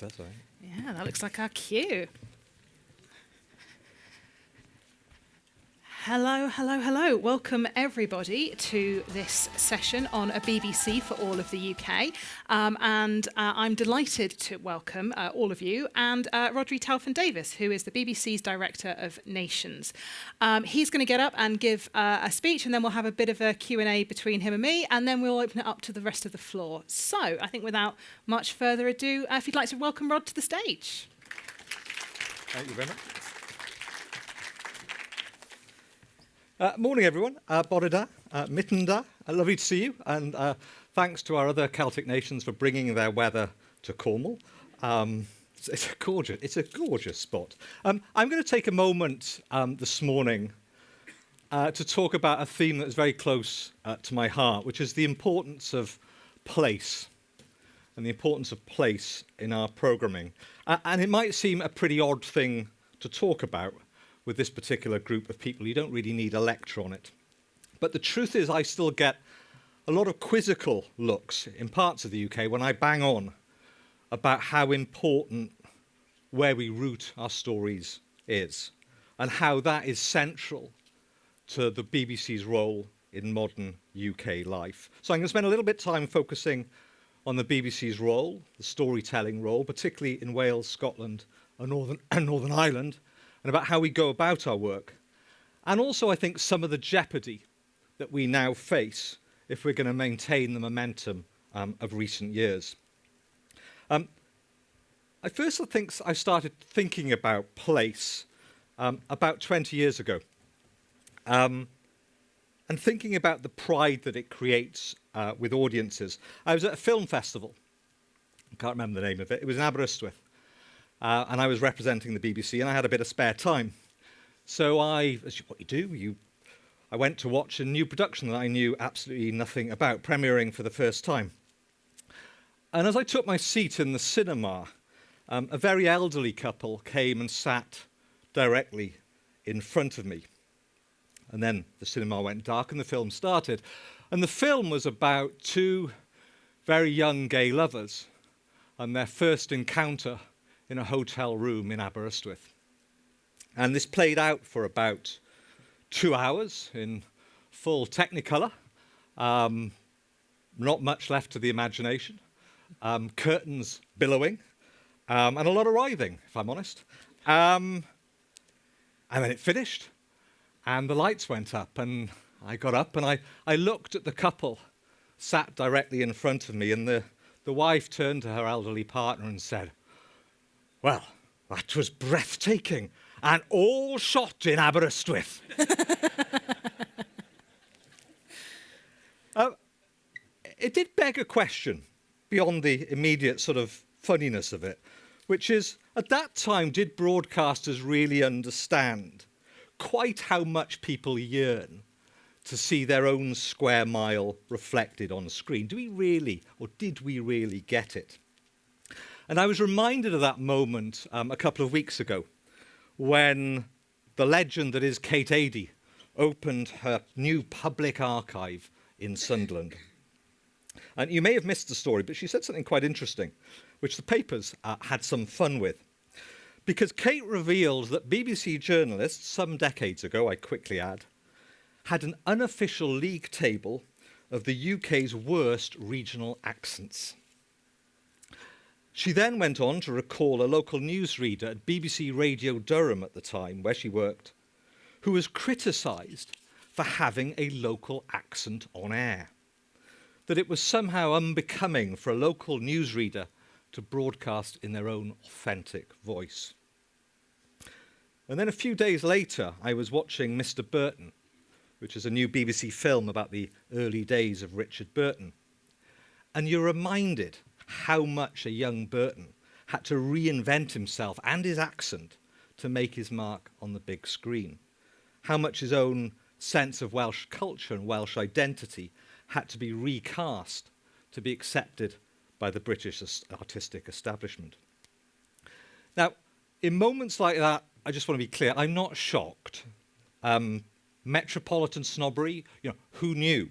That's right. Yeah, that looks like our cue. Hello, hello, hello. Welcome everybody to this session on a BBC for all of the UK. I'm delighted to welcome all of you and Rhodri Talfan Davies, who is the BBC's Director of Nations. He's going to get up and give a speech, and then we'll have a bit of a Q&A between him and me, and then we'll open it up to the rest of the floor. So I think without much further ado, if you'd like to welcome Rod to the stage. Thank you very much. Morning, everyone. Borida, Mittenda. Lovely to see you. And thanks to our other Celtic nations for bringing their weather to Cornwall. It's a gorgeous spot. I'm going to take a moment this morning to talk about a theme that's very close to my heart, which is the importance of place and the importance of place in our programming. And it might seem a pretty odd thing to talk about with this particular group of people. You don't really need a lecture on it. But the truth is I still get a lot of quizzical looks in parts of the UK when I bang on about how important where we root our stories is and how that is central to the BBC's role in modern UK life. So I'm going to spend a little bit of time focusing on the BBC's role, the storytelling role, particularly in Wales, Scotland and Northern Ireland, and about how we go about our work. And also, I think, some of the jeopardy that we now face if we're going to maintain the momentum of recent years. I think I started thinking about place about 20 years ago, and thinking about the pride that it creates with audiences. I was at a film festival. I can't remember the name of it. It was in Aberystwyth. And I was representing the BBC, and I had a bit of spare time. So as what you do, I went to watch a new production that I knew absolutely nothing about, premiering for the first time. And as I took my seat in the cinema, a very elderly couple came and sat directly in front of me. And then the cinema went dark and the film started. And the film was about two very young gay lovers and their first encounter in a hotel room in Aberystwyth. And this played out for about 2 hours in full Technicolor. Not much left to the imagination. Curtains billowing. And a lot of writhing, if I'm honest. And then it finished. And the lights went up. And I got up and I looked at the couple sat directly in front of me. And the wife turned to her elderly partner and said, "Well, that was breathtaking, and all shot in Aberystwyth." It did beg a question beyond the immediate sort of funniness of it, which is, at that time, did broadcasters really understand quite how much people yearn to see their own square mile reflected on screen? Do we really, or did we really get it? And I was reminded of that moment a couple of weeks ago when the legend that is Kate Adie opened her new public archive in Sunderland. And you may have missed the story, but she said something quite interesting, which the papers had some fun with. Because Kate revealed that BBC journalists, some decades ago, I quickly add, had an unofficial league table of the UK's worst regional accents. She then went on to recall a local newsreader at BBC Radio Durham at the time, where she worked, who was criticised for having a local accent on air, that it was somehow unbecoming for a local newsreader to broadcast in their own authentic voice. And then a few days later, I was watching Mr. Burton, which is a new BBC film about the early days of Richard Burton. And you're reminded how much a young Burton had to reinvent himself and his accent to make his mark on the big screen. How much his own sense of Welsh culture and Welsh identity had to be recast to be accepted by the British artistic establishment. Now, in moments like that, I just want to be clear, I'm not shocked. Metropolitan snobbery, who knew?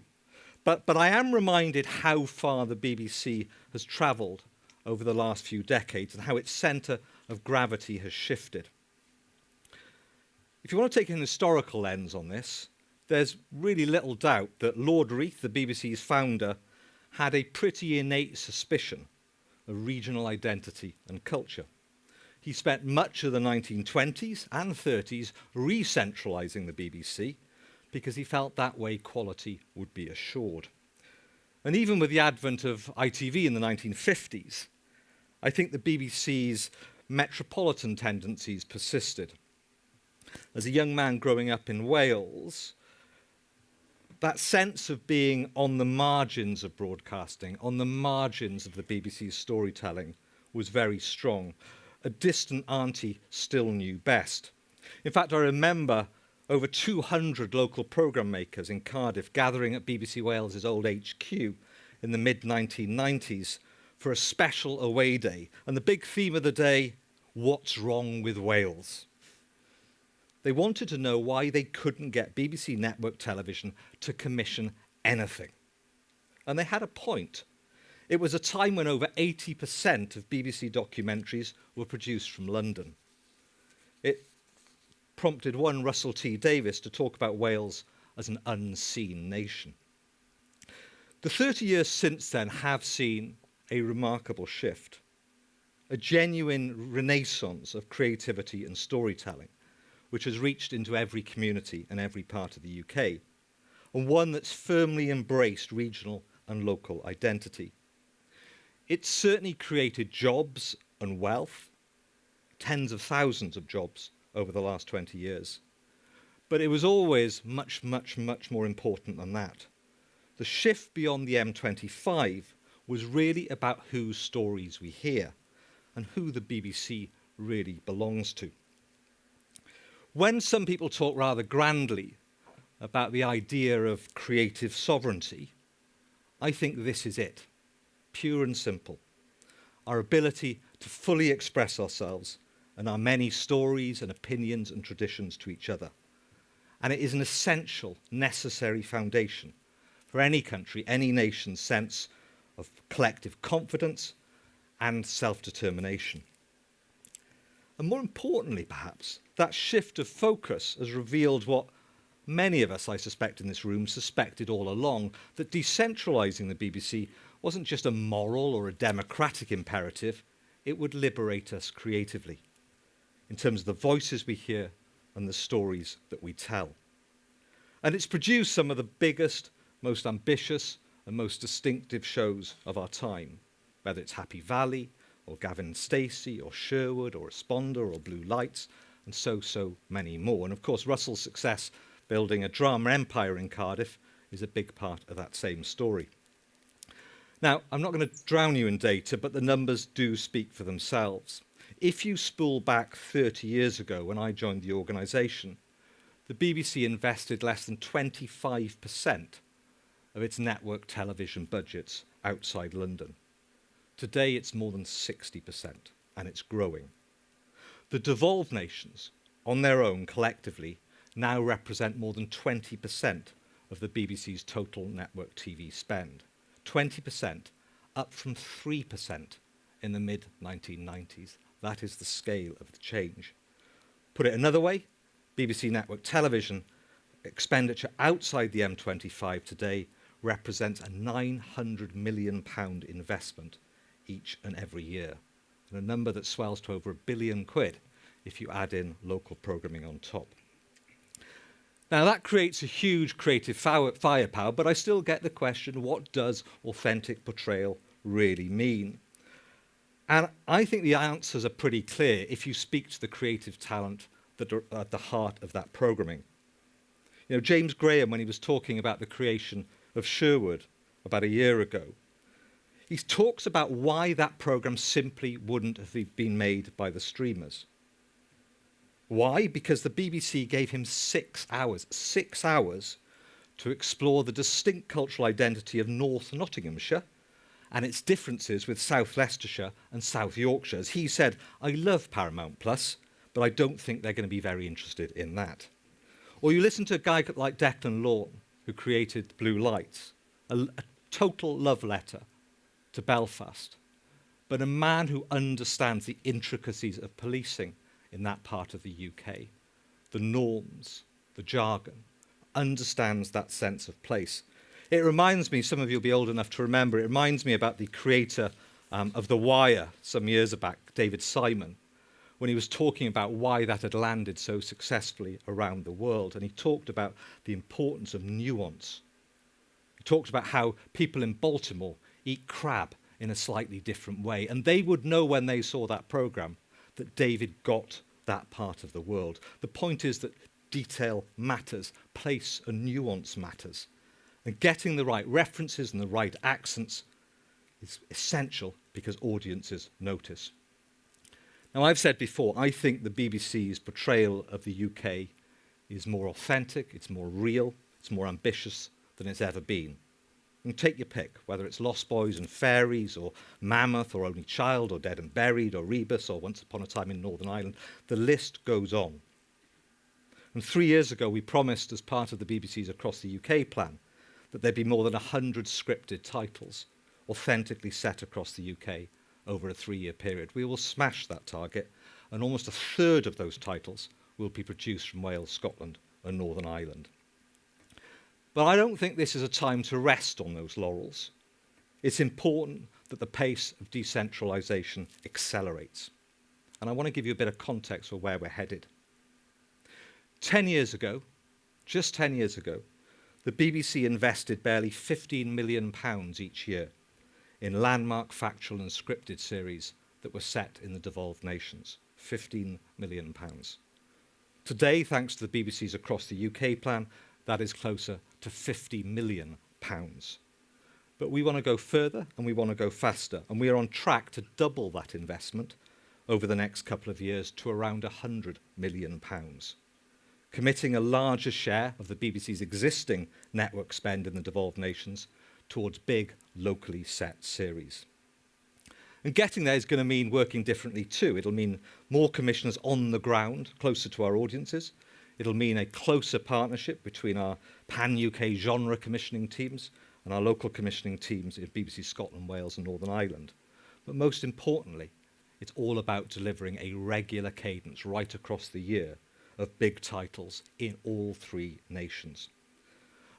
But I am reminded how far the BBC has travelled over the last few decades and how its centre of gravity has shifted. If you want to take an historical lens on this, there's really little doubt that Rhodri, the BBC's founder, had a pretty innate suspicion of regional identity and culture. He spent much of the 1920s and 30s re-centralising the BBC because he felt that way quality would be assured. And even with the advent of ITV in the 1950s, I think the BBC's metropolitan tendencies persisted. As a young man growing up in Wales, that sense of being on the margins of broadcasting, on the margins of the BBC's storytelling, was very strong. A distant auntie still knew best. In fact, I remember over 200 local programme makers in Cardiff gathering at BBC Wales's old HQ in the mid-1990s for a special away day. And the big theme of the day, what's wrong with Wales? They wanted to know why they couldn't get BBC network television to commission anything. And they had a point. It was a time when over 80% of BBC documentaries were produced from London. It prompted one Russell T Davies to talk about Wales as an unseen nation. The 30 years since then have seen a remarkable shift, a genuine renaissance of creativity and storytelling, which has reached into every community and every part of the UK, and one that's firmly embraced regional and local identity. It's certainly created jobs and wealth, tens of thousands of jobs over the last 20 years. But it was always much, much, much more important than that. The shift beyond the M25 was really about whose stories we hear and who the BBC really belongs to. When some people talk rather grandly about the idea of creative sovereignty, I think this is it, pure and simple. Our ability to fully express ourselves and our many stories and opinions and traditions to each other. And it is an essential, necessary foundation for any country, any nation's sense of collective confidence and self-determination. And more importantly, perhaps, that shift of focus has revealed what many of us, I suspect, in this room suspected all along, that decentralising the BBC wasn't just a moral or a democratic imperative, it would liberate us creatively, in terms of the voices we hear and the stories that we tell. And it's produced some of the biggest, most ambitious and most distinctive shows of our time, whether it's Happy Valley, or Gavin and Stacey, or Sherwood, or Responder, or Blue Lights, and so many more. And of course, Russell's success building a drama empire in Cardiff is a big part of that same story. Now, I'm not going to drown you in data, but the numbers do speak for themselves. If you spool back 30 years ago when I joined the organisation, the BBC invested less than 25% of its network television budgets outside London. Today, it's more than 60%, and it's growing. The devolved nations, on their own, collectively, now represent more than 20% of the BBC's total network TV spend. 20%, up from 3% in the mid-1990s. That is the scale of the change. Put it another way, BBC network television expenditure outside the M25 today represents a £900 million investment each and every year, and a number that swells to over £1 billion if you add in local programming on top. Now that creates a huge creative firepower, but I still get the question, what does authentic portrayal really mean? And I think the answers are pretty clear if you speak to the creative talent that are at the heart of that programming. You know, James Graham, when he was talking about the creation of Sherwood about a year ago, he talks about why that programme simply wouldn't have been made by the streamers. Why? Because the BBC gave him 6 hours to explore the distinct cultural identity of North Nottinghamshire and its differences with South Leicestershire and South Yorkshire. As he said, I love Paramount Plus, but I don't think they're going to be very interested in that. Or you listen to a guy like Declan Lawn, who created Blue Lights, a total love letter to Belfast, but a man who understands the intricacies of policing in that part of the UK, the norms, the jargon, understands that sense of place. It reminds me, some of you will be old enough to remember, it reminds me about the creator of The Wire some years back, David Simon, when he was talking about why that had landed so successfully around the world. And he talked about the importance of nuance. He talked about how people in Baltimore eat crab in a slightly different way. And they would know when they saw that program that David got that part of the world. The point is that detail matters, place and nuance matters. And getting the right references and the right accents is essential because audiences notice. Now, I've said before, I think the BBC's portrayal of the UK is more authentic, it's more real, it's more ambitious than it's ever been. And take your pick, whether it's Lost Boys and Fairies, or Mammoth, or Only Child, or Dead and Buried, or Rebus, or Once Upon a Time in Northern Ireland. The list goes on. And 3 years ago, we promised, as part of the BBC's Across the UK plan, that there'd be more than 100 scripted titles authentically set across the UK over a 3-year period. We will smash that target, and almost a third of those titles will be produced from Wales, Scotland, and Northern Ireland. But I don't think this is a time to rest on those laurels. It's important that the pace of decentralisation accelerates. And I want to give you a bit of context for where we're headed. 10 years ago, just 10 years ago, the BBC invested barely £15 million each year in landmark factual and scripted series that were set in the devolved nations. £15 million. Today, thanks to the BBC's Across the UK plan, that is closer to £50 million. But we want to go further and we want to go faster, and we are on track to double that investment over the next couple of years to around £100 million, committing a larger share of the BBC's existing network spend in the devolved nations towards big, locally set series. And getting there is going to mean working differently too. It'll mean more commissioners on the ground, closer to our audiences. It'll mean a closer partnership between our pan-UK genre commissioning teams and our local commissioning teams in BBC Scotland, Wales and Northern Ireland. But most importantly, it's all about delivering a regular cadence right across the year of big titles in all 3 nations.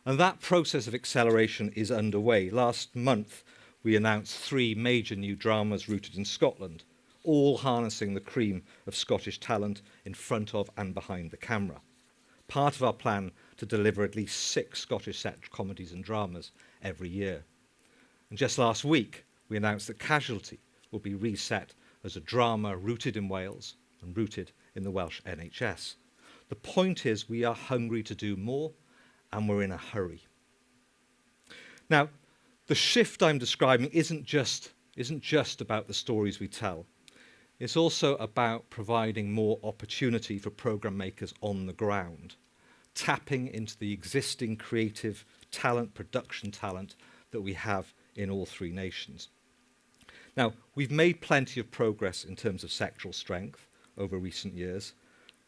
And that process of acceleration is underway. Last month, we announced 3 major new dramas rooted in Scotland, all harnessing the cream of Scottish talent in front of and behind the camera. Part of our plan to deliver at least 6 Scottish set comedies and dramas every year. And just last week, we announced that Casualty will be reset as a drama rooted in Wales and rooted in the Welsh NHS. The point is, we are hungry to do more, and we're in a hurry. Now, the shift I'm describing isn't just about the stories we tell. It's also about providing more opportunity for programme makers on the ground, tapping into the existing creative talent, production talent that we have in all 3 nations. Now, we've made plenty of progress in terms of sectoral strength over recent years,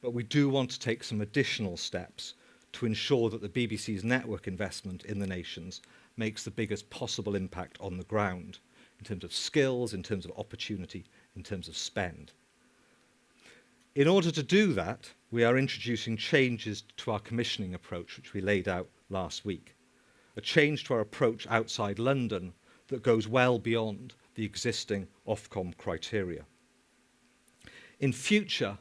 but we do want to take some additional steps to ensure that the BBC's network investment in the nations makes the biggest possible impact on the ground, in terms of skills, in terms of opportunity, in terms of spend. In order to do that, we are introducing changes to our commissioning approach, which we laid out last week. A change to our approach outside London that goes well beyond the existing Ofcom criteria. In future,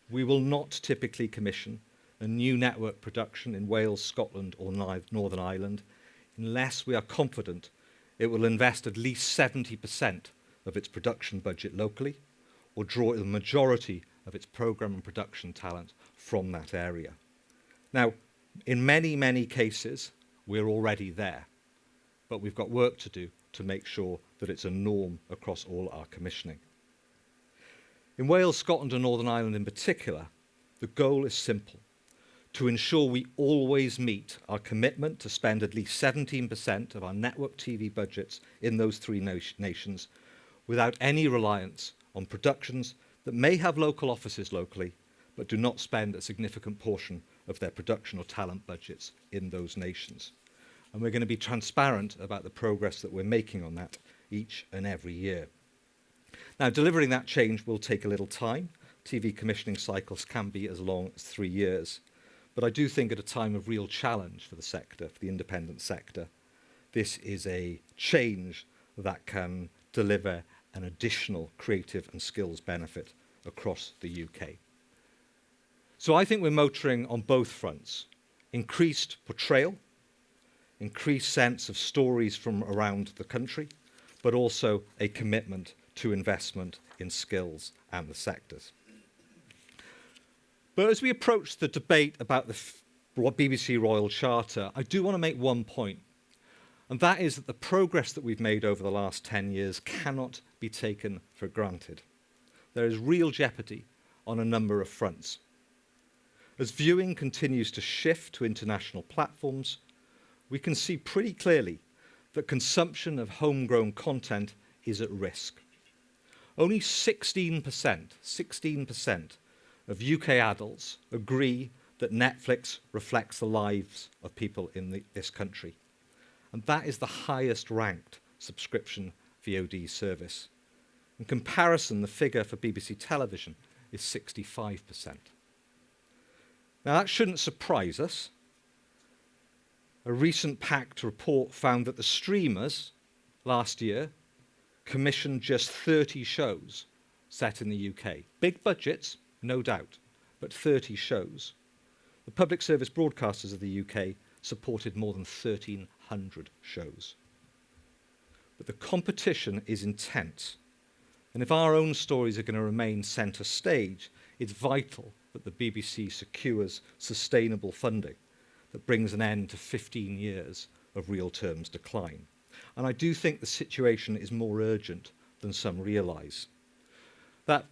we will not typically commission a new network production in Wales, Scotland or Northern Ireland unless we are confident it will invest at least 70% of its production budget locally or draw the majority of its programme and production talent from that area. Now, in many, many cases, we're already there, but we've got work to do to make sure that it's a norm across all our commissioning. In Wales, Scotland and Northern Ireland in particular, the goal is simple: to ensure we always meet our commitment to spend at least 17% of our network TV budgets in those 3 nations without any reliance on productions that may have local offices locally but do not spend a significant portion of their production or talent budgets in those nations. And we're going to be transparent about the progress that we're making on that each and every year. Now, delivering that change will take a little time. TV commissioning cycles can be as long as 3 years. But I do think at a time of real challenge for the sector, for the independent sector, this is a change that can deliver an additional creative and skills benefit across the UK. So I think we're motoring on both fronts. Increased portrayal, increased sense of stories from around the country, but also a commitment to investment in skills and the sectors. But as we approach the debate about the BBC Royal Charter, I do want to make one point, and that is that the progress that we've made over the last 10 years cannot be taken for granted. There is real jeopardy on a number of fronts. As viewing continues to shift to international platforms, we can see pretty clearly that consumption of homegrown content is at risk. Only 16% of UK adults agree that Netflix reflects the lives of people in this country. And that is the highest ranked subscription VOD service. In comparison, the figure for BBC Television is 65%. Now, that shouldn't surprise us. A recent PACT report found that the streamers last year commissioned just 30 shows set in the UK. Big budgets, no doubt, but 30 shows. The public service broadcasters of the UK supported more than 1,300 shows. But the competition is intense. And if our own stories are going to remain centre stage, it's vital that the BBC secures sustainable funding that brings an end to 15 years of real terms decline. And I do think the situation is more urgent than some realise. That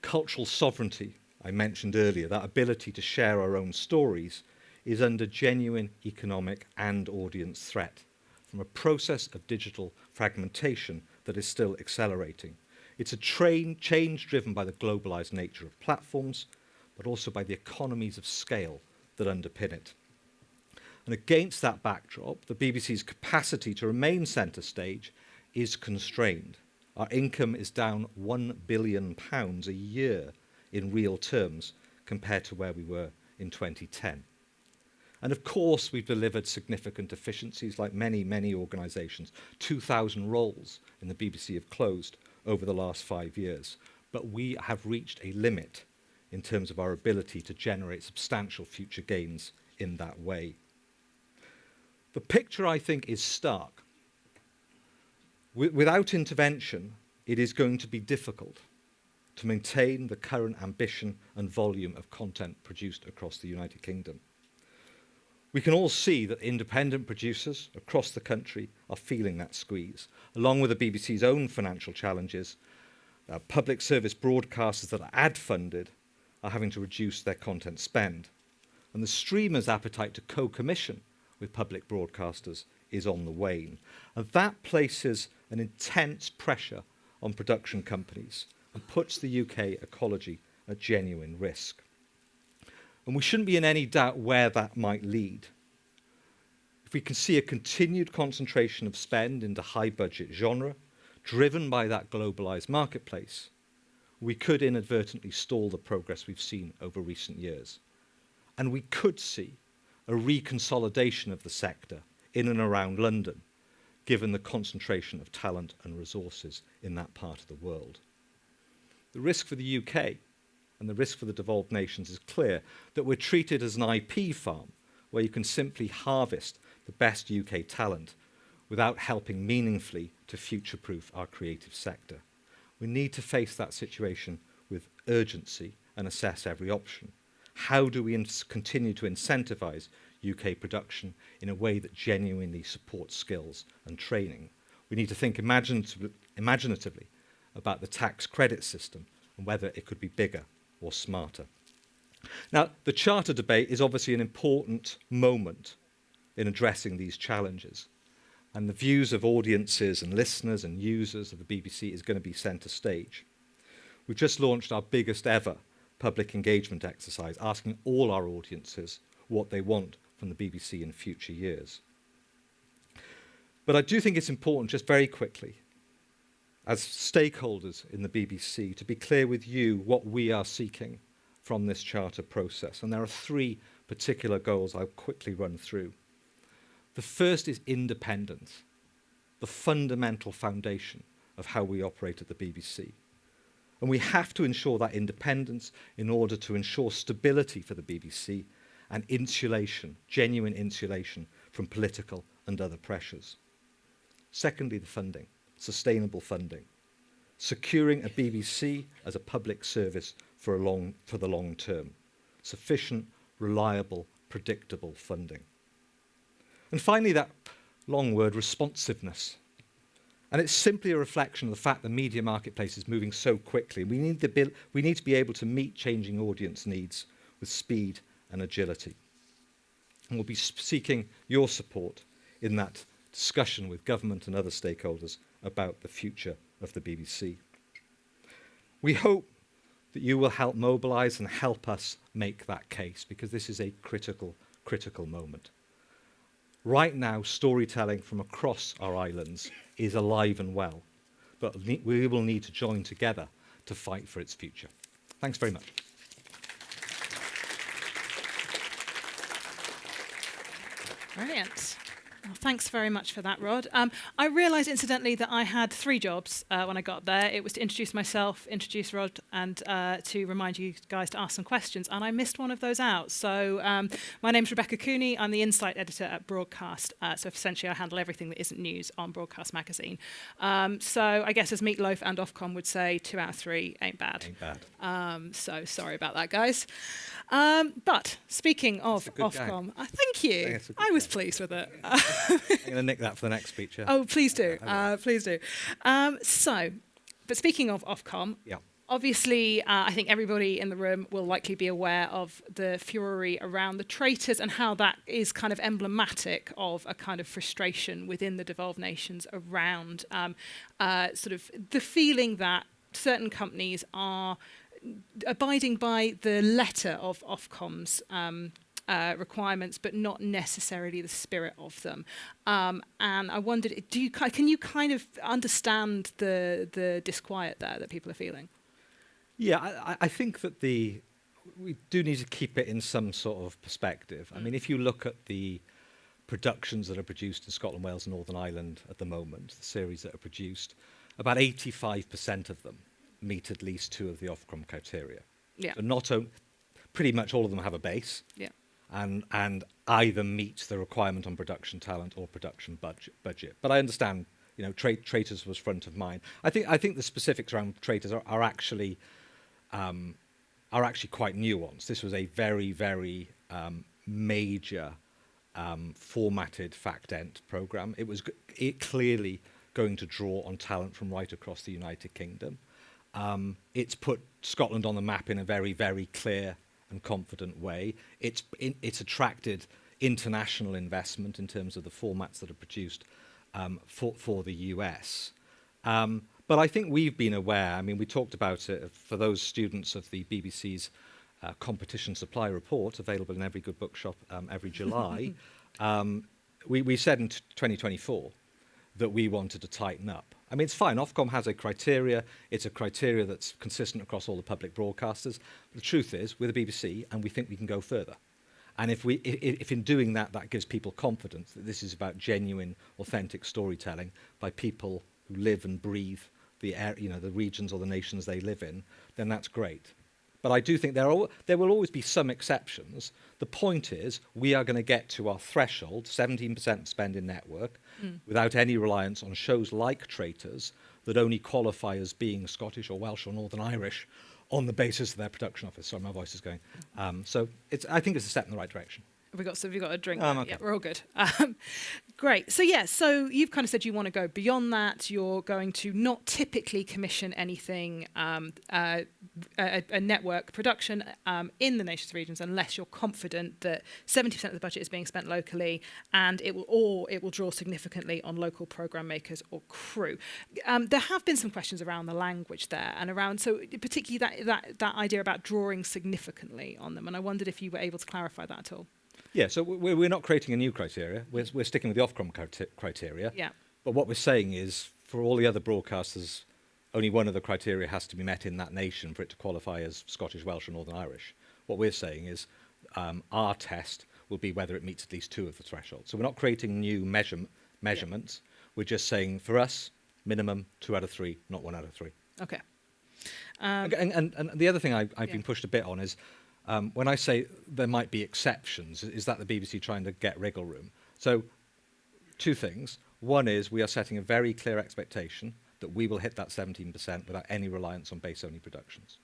cultural sovereignty I mentioned earlier, that ability to share our own stories, is under genuine economic and audience threat from a process of digital fragmentation that is still accelerating. It's a change driven by the globalised nature of platforms, but also by the economies of scale that underpin it. And against that backdrop, the BBC's capacity to remain centre stage is constrained. Our income is down £1 billion a year in real terms compared to where we were in 2010. And of course, we've delivered significant efficiencies like many organisations. 2,000 roles in the BBC have closed over the last 5 years. But we have reached a limit in terms of our ability to generate substantial future gains in that way. The picture, I think, is stark. Without intervention, it is going to be difficult to maintain the current ambition and volume of content produced across the United Kingdom. We can all see that independent producers across the country are feeling that squeeze. Along with the BBC's own financial challenges, public service broadcasters that are ad-funded are having to reduce their content spend. And the streamers' appetite to co-commission with public broadcasters is on the wane. And that places an intense pressure on production companies and puts the UK ecology at genuine risk. And we shouldn't be in any doubt where that might lead. If we can see a continued concentration of spend into high-budget genre, driven by that globalised marketplace, we could inadvertently stall the progress we've seen over recent years. And we could see a reconsolidation of the sector in and around London, given the concentration of talent and resources in that part of the world. The risk for the UK and the risk for the devolved nations is clear, that we're treated as an IP farm where you can simply harvest the best UK talent without helping meaningfully to future-proof our creative sector. We need to face that situation with urgency and assess every option. How do we continue to incentivise UK production in a way that genuinely supports skills and training? We need to think imaginatively about the tax credit system and whether it could be bigger or smarter. Now, the Charter debate is obviously an important moment in addressing these challenges, and the views of audiences and listeners and users of the BBC is going to be centre stage. We've just launched our biggest ever public engagement exercise, asking all our audiences what they want from the BBC in future years. But I do think it's important, just very quickly, as stakeholders in the BBC, to be clear with you what we are seeking from this charter process. And there are three particular goals I'll quickly run through. The first is independence, the fundamental foundation of how we operate at the BBC. And we have to ensure that independence in order to ensure stability for the BBC and insulation, genuine insulation from political and other pressures. Secondly, the funding, sustainable funding, securing a BBC as a public service for the long term, sufficient, reliable, predictable funding. And finally, that long word, responsiveness. And it's simply a reflection of the fact the media marketplace is moving so quickly. We need to be able to meet changing audience needs with speed and agility. And we'll be seeking your support in that discussion with government and other stakeholders about the future of the BBC. We hope that you will help mobilise and help us make that case, because this is a critical, critical moment. Right now, storytelling from across our islands is alive and well, but we will need to join together to fight for its future. Thanks very much. Brilliant. Well, thanks very much for that, Rod. I realised, incidentally, that I had 3 jobs when I got there. It was to introduce myself, introduce Rod, and to remind you guys to ask some questions. And I missed one of those out. So my name's Rebecca Cooney. I'm the Insight Editor at Broadcast. So essentially, I handle everything that isn't news on Broadcast Magazine. So I guess as Meatloaf and Ofcom would say, 2 out of 3 ain't bad. Ain't bad. So sorry about that, guys. But speaking of Ofcom, thank you. I was pleased with it. I'm going to nick that for the next speech. Yeah. Oh, please do. Please do. But speaking of Ofcom, Yeah. obviously, I think everybody in the room will likely be aware of the fury around the traitors and how that is kind of emblematic of a kind of frustration within the devolved nations around sort of the feeling that certain companies are abiding by the letter of Ofcom's requirements, but not necessarily the spirit of them. And I wondered, can you kind of understand the disquiet there that people are feeling? Yeah, I think that we do need to keep it in some sort of perspective. I mean, if you look at the productions that are produced in Scotland, Wales, and Northern Ireland at the moment, the series that are produced, about 85% of them meet at least 2 of the Ofcom criteria. Yeah. So pretty much all of them have a base. Yeah. And either meet the requirement on production talent or production budget. But I understand, traitors was front of mind. I think the specifics around traitors are actually quite nuanced. This was a very, very major formatted fact-ent programme. It was clearly going to draw on talent from right across the United Kingdom. It's put Scotland on the map in a very, very clear and confident way. It's attracted international investment in terms of the formats that are produced for the US. But I think we've been aware, I mean, we talked about it for those students of the BBC's competition supply report, available in every good bookshop every July. We said in 2024 that we wanted to tighten up. I mean, it's fine. Ofcom has a criteria. It's a criteria that's consistent across all the public broadcasters. But the truth is, we're the BBC, and we think we can go further. And if in doing that, that gives people confidence that this is about genuine, authentic storytelling by people who live and breathe the regions or the nations they live in, then that's great. But I do think there will always be some exceptions. The point is, we are going to get to our threshold, 17% spend in network, without any reliance on shows like Traitors that only qualify as being Scottish or Welsh or Northern Irish on the basis of their production office. Sorry, my voice is going. So I think it's a step in the right direction. Have we got a drink? Okay. Yeah, we're all good. Great. So so you've kind of said you want to go beyond that. You're going to not typically commission anything, a network production in the nation's regions, unless you're confident that 70% of the budget is being spent locally, and it will draw significantly on local programme makers or crew. There have been some questions around the language there, and around particularly that idea about drawing significantly on them. And I wondered if you were able to clarify that at all. Yeah, so we're not creating a new criteria. We're sticking with the Ofcom criteria. Yeah. But what we're saying is, for all the other broadcasters only one of the criteria has to be met in that nation for it to qualify as Scottish, Welsh, or Northern Irish. What we're saying is our test will be whether it meets at least two of the thresholds. So we're not creating new measurements. We're just saying, for us, minimum 2 out of 3, not 1 out of 3. Okay. And the other thing I've been pushed a bit on is when I say there might be exceptions, is that the BBC trying to get wriggle room? So 2 things. One is we are setting a very clear expectation that we will hit that 17% without any reliance on base-only productions.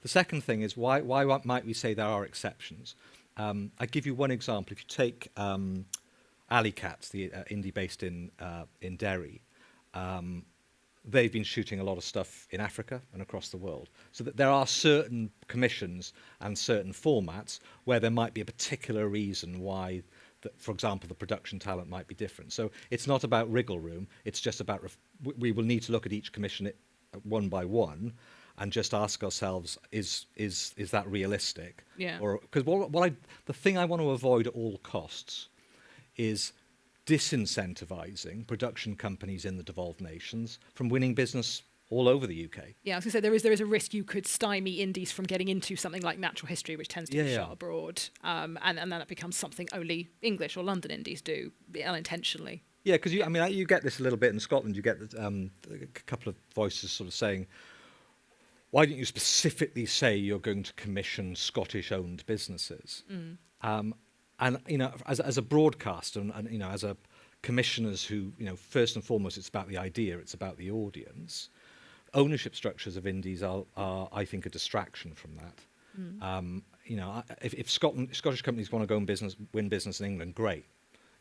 The second thing is why might we say there are exceptions? I give you one example. If you take Alley Cats, the indie based in Derry, they've been shooting a lot of stuff in Africa and across the world. So that there are certain commissions and certain formats where there might be a particular reason why, for example, the production talent might be different. So it's not about wriggle room. It's just about we will need to look at each commission one by one and just ask ourselves, is that realistic? Yeah. Or because the thing I want to avoid at all costs is disincentivizing production companies in the devolved nations from winning business all over the UK. Yeah, I was going to say there is a risk you could stymie indies from getting into something like natural history, which tends to be shot abroad, and then it becomes something only English or London indies do unintentionally. Yeah, because you get this a little bit in Scotland. You get a couple of voices sort of saying, "Why don't you specifically say you're going to commission Scottish-owned businesses?" And as a broadcaster and as a commissioners who first and foremost it's about the idea, it's about the audience. Ownership structures of indies are I think a distraction from that. If Scottish companies want to go and win business in England, great.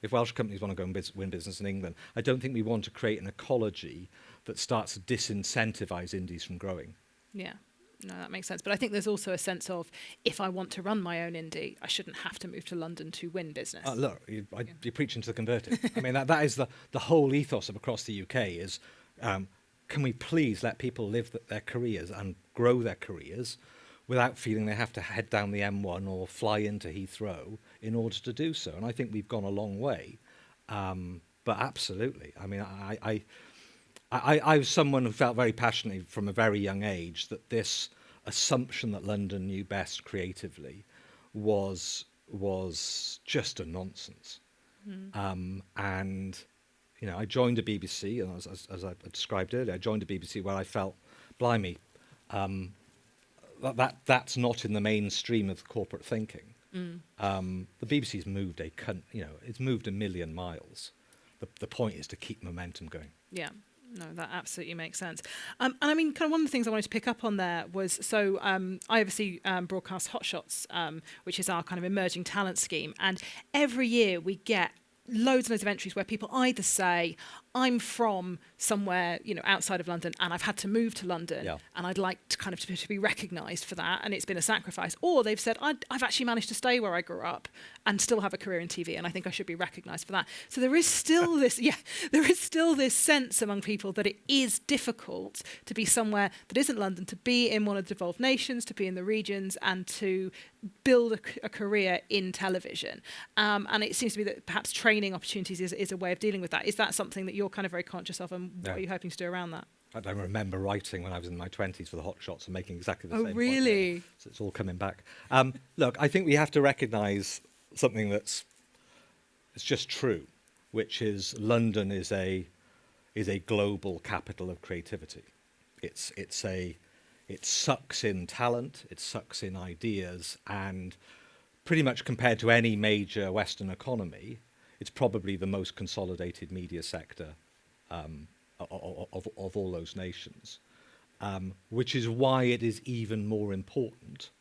If Welsh companies want to go and win business in England, I don't think we want to create an ecology that starts to disincentivize indies from growing. Yeah. No, that makes sense. But I think there's also a sense of, if I want to run my own indie, I shouldn't have to move to London to win business. Look, you're preaching to the converted. I mean, that is the whole ethos of across the UK is, can we please let people live their careers and grow their careers without feeling they have to head down the M1 or fly into Heathrow in order to do so? And I think we've gone a long way. But absolutely. I mean, I was someone who felt very passionately from a very young age that this assumption that London knew best creatively was just a nonsense. And I joined the BBC, and as I described earlier, I joined the BBC where I felt, blimey, that's not in the mainstream of corporate thinking. The BBC's moved it's moved a million miles. The point is to keep momentum going. Yeah. No, that absolutely makes sense. And I mean, kind of one of the things I wanted to pick up on there was, so I oversee Broadcast Hotshots, which is our kind of emerging talent scheme. And every year we get loads and loads of entries where people either say, I'm from somewhere, outside of London, and I've had to move to London, and I'd like to kind of to be recognised for that, and it's been a sacrifice. Or they've said, I've actually managed to stay where I grew up and still have a career in TV, and I think I should be recognised for that. So there is still this sense among people that it is difficult to be somewhere that isn't London, to be in one of the devolved nations, to be in the regions, and to build a career in television. And it seems to be that perhaps training opportunities is a way of dealing with that. Is that something that you're kind of very conscious of, and what are you hoping to do around that? I remember writing when I was in my 20s for the Hot Shots and making exactly the same point. Oh, really? There. So it's all coming back. Look, I think we have to recognise something it's just true, which is London is a global capital of creativity. It sucks in talent, it sucks in ideas, and pretty much compared to any major Western economy, it's probably the most consolidated media sector of all those nations, which is why it is even more important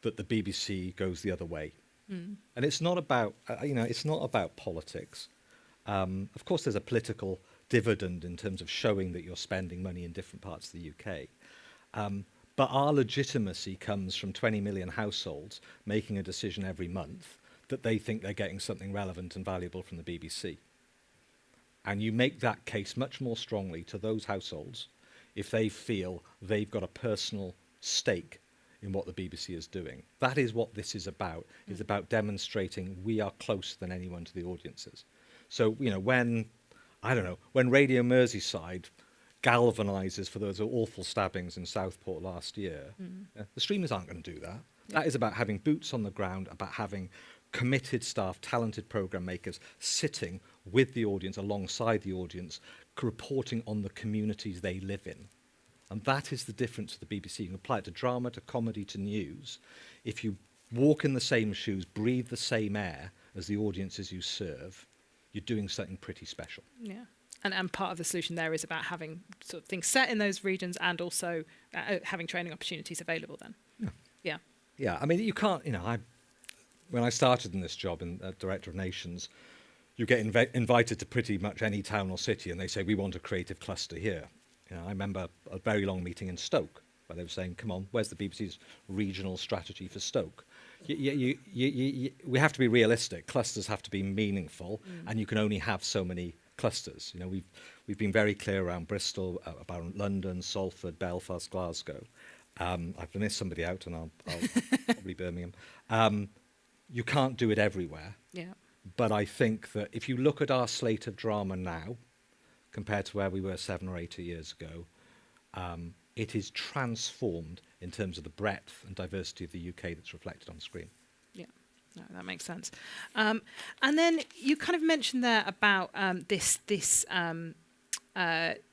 that the BBC goes the other way. And it's not about politics. Of course, there's a political dividend in terms of showing that you're spending money in different parts of the UK. But our legitimacy comes from 20 million households making a decision every month that they think they're getting something relevant and valuable from the BBC. And you make that case much more strongly to those households if they feel they've got a personal stake in what the BBC is doing. That is what this is about. It's about demonstrating we are closer than anyone to the audiences. So, when Radio Merseyside galvanises for those awful stabbings in Southport last year. The streamers aren't going to do that. That is about having boots on the ground, about having committed staff, talented programme makers sitting with the audience, alongside the audience, reporting on the communities they live in. And that is the difference to the BBC. You can apply it to drama, to comedy, to news. If you walk in the same shoes, breathe the same air as the audiences you serve, you're doing something pretty special. Yeah. And part of the solution there is about having sort of things set in those regions and also having training opportunities available then. Yeah. Yeah. Yeah, I mean, you can't, when I started in this job in Director of Nations, you get invited to pretty much any town or city and they say, we want a creative cluster here. I remember a very long meeting in Stoke where they were saying, come on, where's the BBC's regional strategy for Stoke? We have to be realistic. Clusters have to be meaningful, and you can only have so many clusters. We've been very clear around Bristol, about London, Salford, Belfast, Glasgow. I've missed somebody out, and I'll probably Birmingham. You can't do it everywhere. Yeah. But I think that if you look at our slate of drama now, compared to where we were 7 or 8 years ago, it is transformed in terms of the breadth and diversity of the UK that's reflected on screen. Yeah, no, that makes sense. And then you kind of mentioned there about this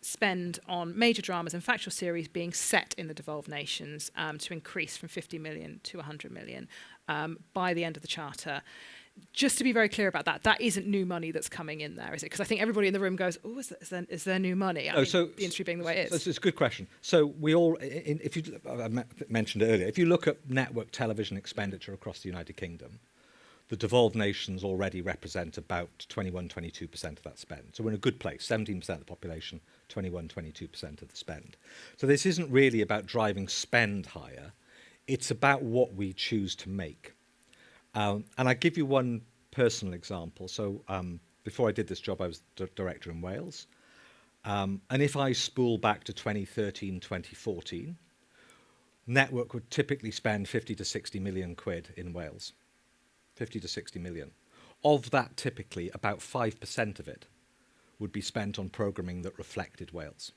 spend on major dramas and factual series being set in the devolved nations to increase from 50 million to 100 million by the end of the Charter. Just to be very clear about that, that isn't new money that's coming in there, is it? Because I think everybody in the room goes, "Oh, is there new money?" I mean, the industry being the way it is. It's a good question. So we all, if you I mentioned it earlier, if you look at network television expenditure across the United Kingdom, the devolved nations already represent about 21-22% of that spend. So we're in a good place. 17% of the population, 21-22% of the spend. So this isn't really about driving spend higher. It's about what we choose to make. And I give you one personal example. So before I did this job, I was director in Wales. And if I spool back to 2013, 2014, network would typically spend 50 to 60 million quid in Wales. 50 to 60 million. Of that, typically, about 5% of it would be spent on programming that reflected Wales.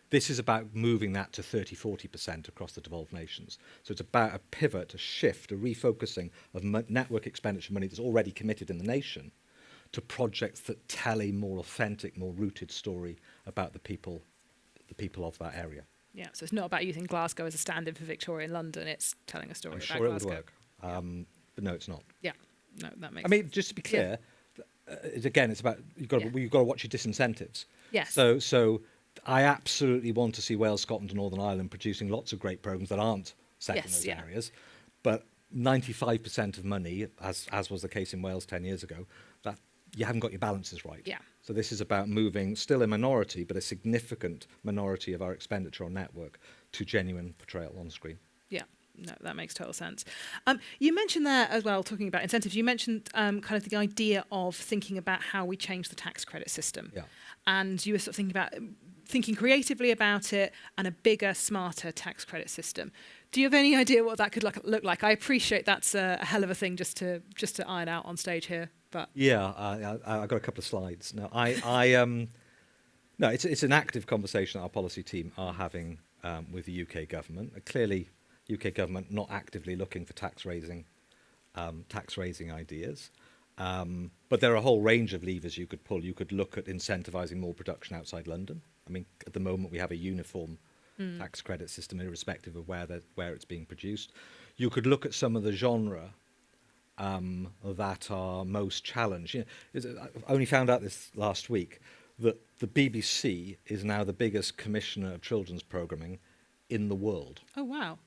This is about moving that to 30-40% across the devolved nations. So it's about a pivot, a shift, a refocusing of network expenditure money that's already committed in the nation to projects that tell a more authentic, more rooted story about the people of that area. Yeah, so it's not about using Glasgow as a stand-in for Victoria and London. It's telling a story I'm about sure Glasgow. it would work, but no, it's not. Yeah, no, that makes. I mean, just to be clear, again, it's about you've got to watch your disincentives. Yes. So I absolutely want to see Wales, Scotland, and Northern Ireland producing lots of great programmes that aren't set in those areas, but 95% of money, as was the case in Wales 10 years ago, that you haven't got your balances right. Yeah. So this is about moving, still a minority, but a significant minority of our expenditure on network to genuine portrayal on screen. Yeah. No, that makes total sense. You mentioned there as well, talking about incentives, you mentioned kind of the idea of thinking about how we change the tax credit system. Yeah. And you were sort of thinking creatively about it and a bigger, smarter tax credit system. Do you have any idea what that could look like? I appreciate that's a hell of a thing just to iron out on stage here. But yeah, I've got a couple of slides. No, no, it's an active conversation that our policy team are having with the UK government. Clearly, UK government not actively looking for tax raising ideas. But there are a whole range of levers you could pull. You could look at incentivising more production outside London. I mean, at the moment we have a uniform tax credit system irrespective of where it's being produced. You could look at some of the genre that are most challenged. I only found out this last week that the BBC is now the biggest commissioner of children's programming in the world. Oh, wow.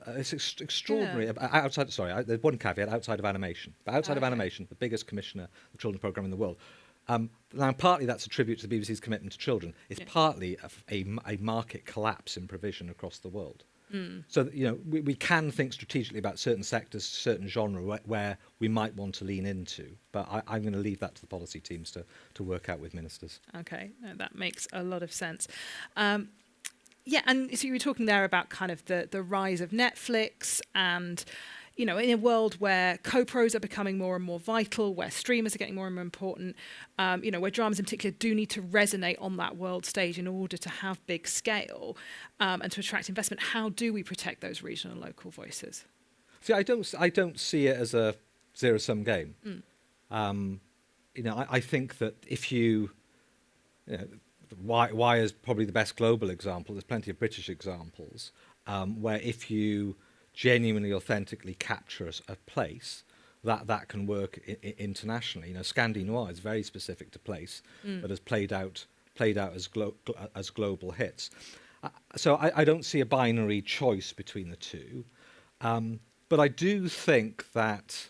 It's extraordinary. Yeah. There's one caveat outside of animation. But outside of animation, the biggest commissioner of children's programme in the world. Now, partly that's a tribute to the BBC's commitment to children. It's partly a market collapse in provision across the world. So, we can think strategically about certain sectors, certain genre where we might want to lean into. But I'm going to leave that to the policy teams to work out with ministers. Okay, no, that makes a lot of sense. Yeah, and so you were talking there about kind of the rise of Netflix and, in a world where co-pros are becoming more and more vital, where streamers are getting more and more important, where dramas in particular do need to resonate on that world stage in order to have big scale and to attract investment, how do we protect those regional and local voices? See, I don't see it as a zero-sum game. I think that if why is probably the best global example. There's plenty of British examples where if you genuinely, authentically capture a place, that can work internationally. Scandi Noir is very specific to place, but has played out as global hits. So I don't see a binary choice between the two, but I do think that.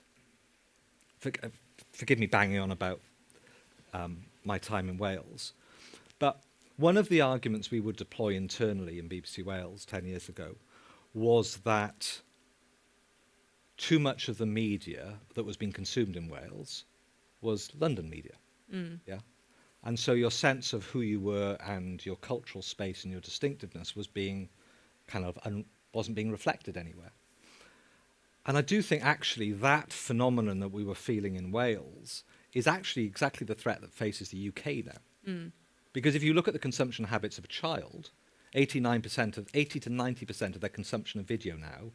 Forgive me banging on about my time in Wales, but one of the arguments we would deploy internally in BBC Wales 10 years ago was that too much of the media that was being consumed in Wales was London media. Yeah, and so your sense of who you were and your cultural space and your distinctiveness was being wasn't being reflected anywhere. And I do think actually that phenomenon that we were feeling in Wales is actually exactly the threat that faces the UK now. Because if you look at the consumption habits of a child, 80 to 90% of their consumption of video now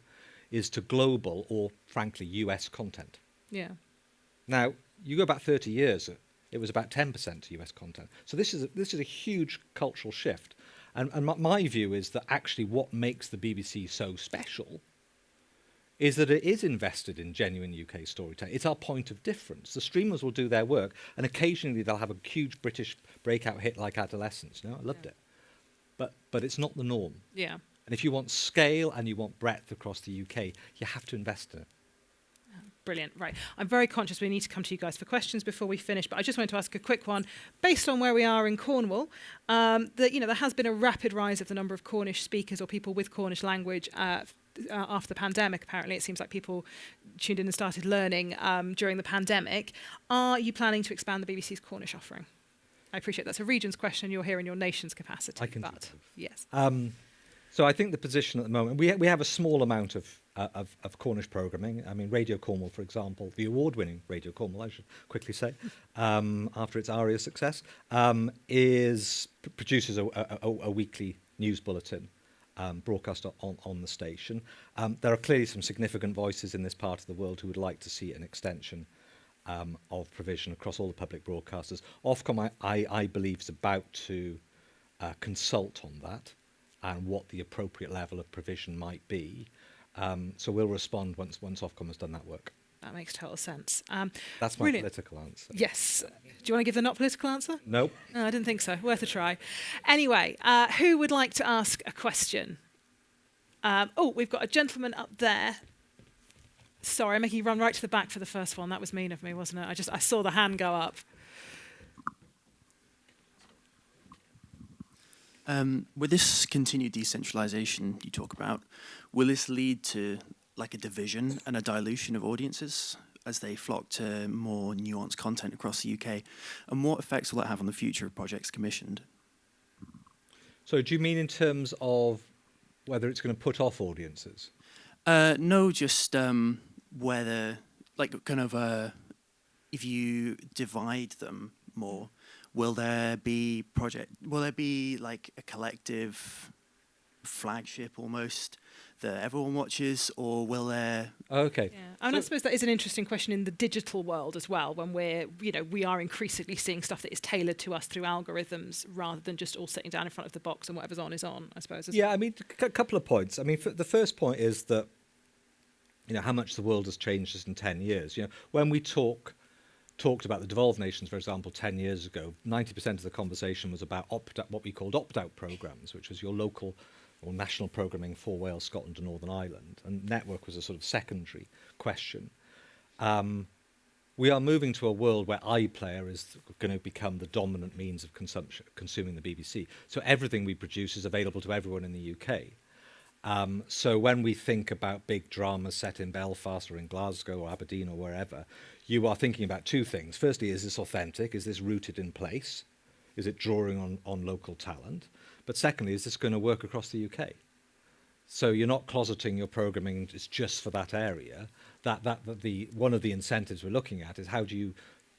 is to global or, frankly, US content. Yeah. Now, you go back 30 years, it was about 10% to US content. So this is a huge cultural shift. And my view is that actually what makes the BBC so special is that it is invested in genuine UK storytelling. It's our point of difference. The streamers will do their work, and occasionally they'll have a huge British breakout hit like Adolescence. I loved it. But it's not the norm. Yeah. And if you want scale and you want breadth across the UK, you have to invest in it. Brilliant. Right. I'm very conscious we need to come to you guys for questions before we finish, but I just wanted to ask a quick one. Based on where we are in Cornwall, there has been a rapid rise of the number of Cornish speakers or people with Cornish language after the pandemic. Apparently, it seems like people tuned in and started learning during the pandemic. Are you planning to expand the BBC's Cornish offering? I appreciate that's a region's question. You're here in your nation's capacity. I can do but both. Yes. So I think the position at the moment, we have a small amount of Cornish programming. I mean, Radio Cornwall, for example, the award-winning Radio Cornwall, I should quickly say, after its ARIA success, produces a weekly news bulletin broadcast on the station. There are clearly some significant voices in this part of the world who would like to see an extension of provision across all the public broadcasters. Ofcom, I believe, is about to consult on that and what the appropriate level of provision might be. So we'll respond once Ofcom has done that work. That makes total sense. That's my political answer. Yes. Do you want to give the not political answer? Nope. No, I didn't think so. Worth a try. Anyway, who would like to ask a question? We've got a gentleman up there. Sorry, I'm making you run right to the back for the first one. That was mean of me, wasn't it? I saw the hand go up. With this continued decentralisation you talk about, will this lead to like a division and a dilution of audiences as they flock to more nuanced content across the UK? And what effects will that have on the future of projects commissioned? So do you mean in terms of whether it's going to put off audiences? No, just whether, if you divide them more, will there be like a collective flagship almost that everyone watches, or will there? Okay. Yeah. And I suppose that is an interesting question in the digital world as well, when we are increasingly seeing stuff that is tailored to us through algorithms rather than just all sitting down in front of the box and whatever's on is on, I suppose. Yeah, I mean, a couple of points. I mean, the first point is that, how much the world has changed just in 10 years. When we talked about the devolved nations, for example, 10 years ago, 90% of the conversation was about what we called opt-out programmes, which was your local or national programming for Wales, Scotland and Northern Ireland. And network was a sort of secondary question. We are moving to a world where iPlayer is going to become the dominant means of consuming the BBC. So everything we produce is available to everyone in the UK. So when we think about big dramas set in Belfast or in Glasgow or Aberdeen or wherever, you are thinking about two things. Firstly, is this authentic? Is this rooted in place? Is it drawing on local talent? But secondly, is this going to work across the UK? So you're not closeting your programming, it's just for that area, one of the incentives we're looking at is how do you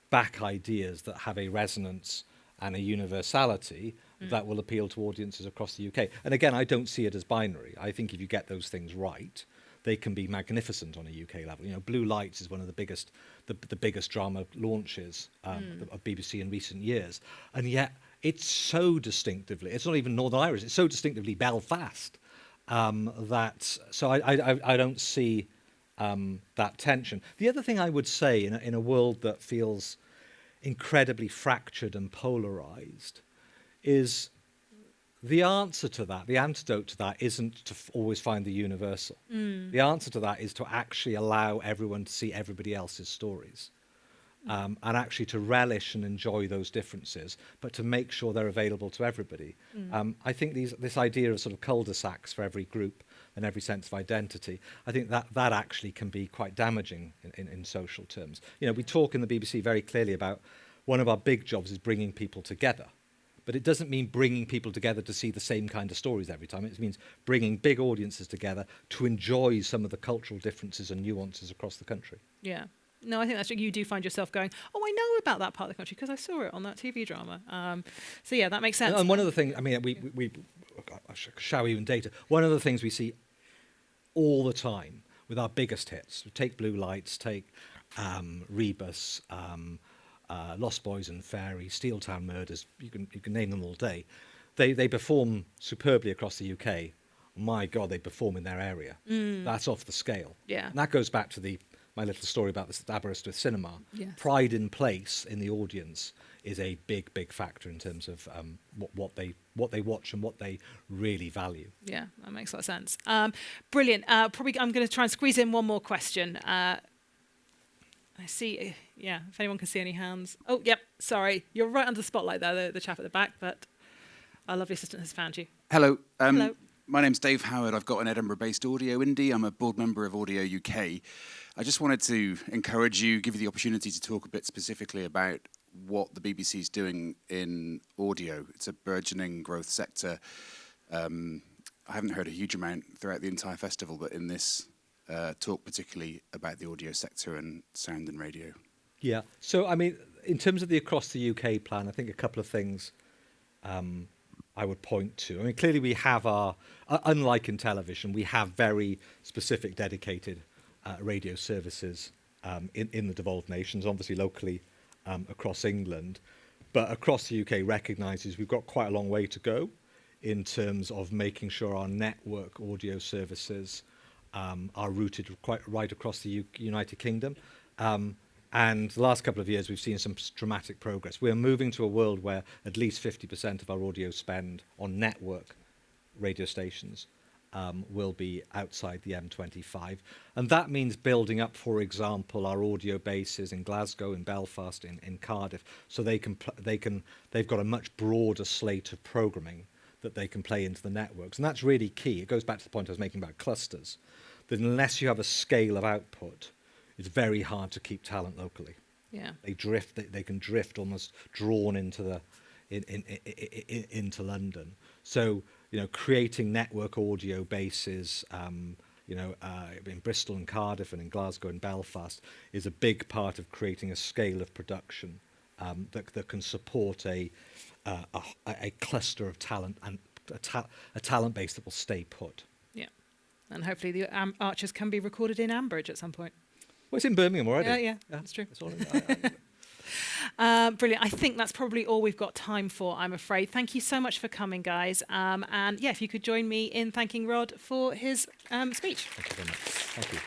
back ideas that have a resonance and a universality that will appeal to audiences across the UK. And again, I don't see it as binary. I think if you get those things right, they can be magnificent on a UK level. You know, Blue Lights is one of the biggest drama launches of BBC in recent years, and yet it's so distinctively, it's not even Northern Irish, it's so distinctively Belfast so I don't see that tension. The other thing I would say in a world that feels incredibly fractured and polarised is the answer to that, the antidote to that isn't to always find the universal. The answer to that is to actually allow everyone to see everybody else's stories. And actually to relish and enjoy those differences, but to make sure they're available to everybody. I think this idea of sort of cul-de-sacs for every group and every sense of identity, I think that actually can be quite damaging in social terms. You know, we talk in the BBC very clearly about one of our big jobs is bringing people together. But it doesn't mean bringing people together to see the same kind of stories every time. It means bringing big audiences together to enjoy some of the cultural differences and nuances across the country. Yeah. No, I think that's true. You do find yourself going, oh, I know about that part of the country because I saw it on that TV drama. So yeah, that makes sense. And one of the things, I mean, we shall we even data? One of the things we see all the time with our biggest hits, take Blue Lights, take Rebus, Lost Boys and Fairy, Steel Town Murders, you can name them all day. They perform superbly across the UK. My God, they perform in their area. That's off the scale. Yeah. And that goes back to my little story about the Aberystwyth cinema. Yes. Pride in place in the audience is a big factor in terms of what they watch and what they really value. Yeah, that makes a lot of sense. Brilliant. Probably I'm going to try and squeeze in one more question. I see, yeah, if anyone can see any hands. Oh, yep, sorry. You're right under the spotlight there, the chap at the back, but our lovely assistant has found you. Hello. Hello. My name's Dave Howard. I've got an Edinburgh-based audio indie. I'm a board member of Audio UK. I just wanted to encourage you, give you the opportunity to talk a bit specifically about what the BBC is doing in audio. It's a burgeoning growth sector. I haven't heard a huge amount throughout the entire festival, but in this talk particularly about the audio sector and sound and radio. Yeah. So, I mean, in terms of the Across the UK plan, I think a couple of things I would point to. I mean, clearly we have unlike in television, we have very specific dedicated radio services in the devolved nations, obviously locally across England. But Across the UK recognises we've got quite a long way to go in terms of making sure our network audio services are rooted quite right across the United Kingdom. And the last couple of years, we've seen some dramatic progress. We're moving to a world where at least 50% of our audio spend on network radio stations will be outside the M25. And that means building up, for example, our audio bases in Glasgow, in Belfast, in Cardiff, so they've got a much broader slate of programming that they can play into the networks. And that's really key. It goes back to the point I was making about clusters, that unless you have a scale of output, it's very hard to keep talent locally. Yeah. They drift. They can drift, almost drawn into into London. So creating network audio bases, in Bristol and Cardiff and in Glasgow and Belfast is a big part of creating a scale of production that can support a cluster of talent and a talent base that will stay put. Yeah. And hopefully the Archers can be recorded in Ambridge at some point. Well, it's in Birmingham already. Yeah, that's true. It's all Brilliant. I think that's probably all we've got time for, I'm afraid. Thank you so much for coming, guys. And yeah, if you could join me in thanking Rod for his speech. Thank you very much. Thank you.